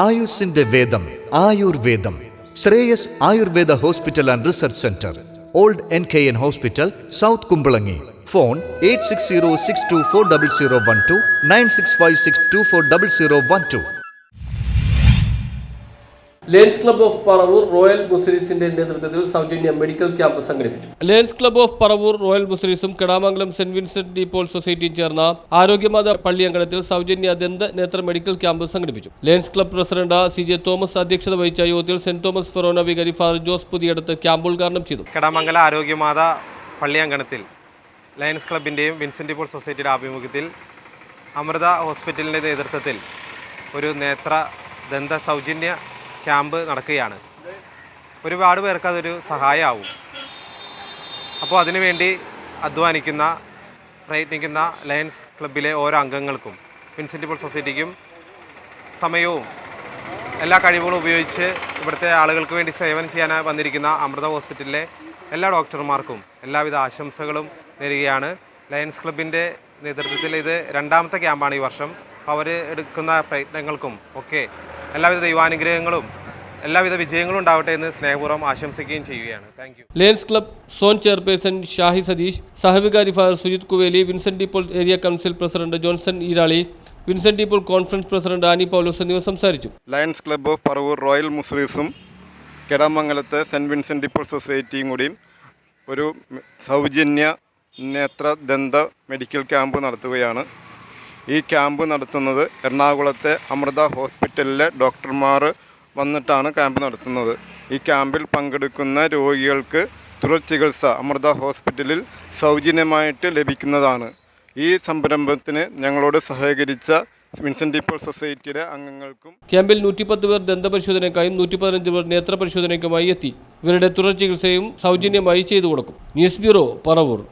ആയുസിന്റെ വേദം ആയുർവേദം. Shreyas Ayurveda hospital and research centre, old NKN hospital, south Kumbalangi. Phone 8606240012 9656240012. Lions club of Paravur royal മുസ്ലിസിന്റെ നേതൃത്വത്തിൽ സൗജന്യ മെഡിക്കൽ ക്യാമ്പ് സംഘടിപ്പിച്ചു. Lions club of Paravur royal മുസ്ലിസും Kedamangalam saint Vincent de Paul സൊസൈറ്റിയും ചേർന്ന ആരോഗ്യമാത പള്ളി അങ്കണത്തിൽ സൗജന്യ ദന്ത നേത്ര മെഡിക്കൽ ക്യാമ്പ് സംഘടിപ്പിച്ചു. Lions club president CJ Thomas അധ്യക്ഷത വഹിച്ച യോഗത്തിൽ സെന്റ് തോമസ് ഫെറോന വികാരി ഫാദർ ജോസ് പുതിയടത്ത് ക്യാമ്പ് ഉദ്ഘാടനം ചെയ്തു. കെടാമംഗല ആരോഗ്യമാത പള്ളി അങ്കണത്തിൽ ലയൺസ് ക്ലബിന്റെയും വിൻസെന്റ് ഡി പോൾ സൊസൈറ്റിയുടെ ആഭിമുഖ്യത്തിൽ അമൃത ഹോസ്പിറ്റലിന്റെ നേതൃത്വത്തിൽ ഒരു നേത്ര ദന്ത സൗജന്യ ക്യാമ്പ് നടക്കുകയാണ്. ഒരുപാട് പേർക്ക് അതൊരു സഹായമാവും. അപ്പോൾ അതിനുവേണ്ടി അധ്വാനിക്കുന്ന പ്രയത്നിക്കുന്ന ലയൺസ് ക്ലബിലെ ഓരോ അംഗങ്ങൾക്കും വിൻസെന്റ് പോൾ സൊസൈറ്റിക്കും സമയവും എല്ലാ കഴിവുകളും ഉപയോഗിച്ച് ഇവിടുത്തെ ആളുകൾക്ക് വേണ്ടി സേവനം ചെയ്യാൻ വന്നിരിക്കുന്ന അമൃത ഹോസ്പിറ്റലിലെ എല്ലാ ഡോക്ടർമാർക്കും എല്ലാവിധ ആശംസകളും നേരുകയാണ്. ലയൺസ് ക്ലബിൻ്റെ നേതൃത്വത്തിൽ ഇത് രണ്ടാമത്തെ ക്യാമ്പാണ് ഈ വർഷം. അവർ എടുക്കുന്ന പ്രയത്നങ്ങൾക്കും ഒക്കെ എല്ലാവിധ ദൈവാനുഗ്രഹങ്ങളും എല്ലാവിധ വിജയങ്ങളും ഉണ്ടാവട്ടെ എന്ന് സ്നേഹപൂർവ്വം ആശംസിക്കുകയും ചെയ്യുകയാണ്. Thank you. Lions club zone chairperson Shahi Satheesh, സഹവികാരി father Sujith Kuveli, Vincent de Paul area council president Johnson Erali, Vincent de Paul conference president Annie Paulose എന്നിവർ സംസാരിച്ചു. Lions club of Paravur royal മുസ്ലിസും കെടാമംഗലത്തെ സെന്റ് വിൻസെന്റ് ഡി പോൾ സൊസൈറ്റിയും കൂടിയും ഒരു സൗജന്യ നേത്ര ദന്ത മെഡിക്കൽ ക്യാമ്പ് നടത്തുകയാണ്. ഈ ക്യാമ്പ് നടത്തുന്നത് എറണാകുളത്തെ അമൃത ഹോസ്പിറ്റലിലെ ഡോക്ടർമാർ വന്നിട്ടാണ് ക്യാമ്പ് നടത്തുന്നത്. ഈ ക്യാമ്പിൽ പങ്കെടുക്കുന്ന രോഗികൾക്ക് തുടർ ചികിത്സ അമൃത ഹോസ്പിറ്റലിൽ സൗജന്യമായിട്ട് ലഭിക്കുന്നതാണ്. ഈ സംരംഭത്തിന് ഞങ്ങളോട് സഹകരിച്ച വിൻസെന്റ് ഡി പോൾ സൊസൈറ്റിയുടെ അംഗങ്ങൾക്കും ക്യാമ്പിൽ 110 പേർ ദന്തപരിശോധനയ്ക്കായും 115 പേർ നേത്രപരിശോധനയ്ക്കുമായി എത്തി. ഇവരുടെ തുടർ ചികിത്സയും സൗജന്യമായി ചെയ്തു കൊടുക്കും. News bureau, Paravur.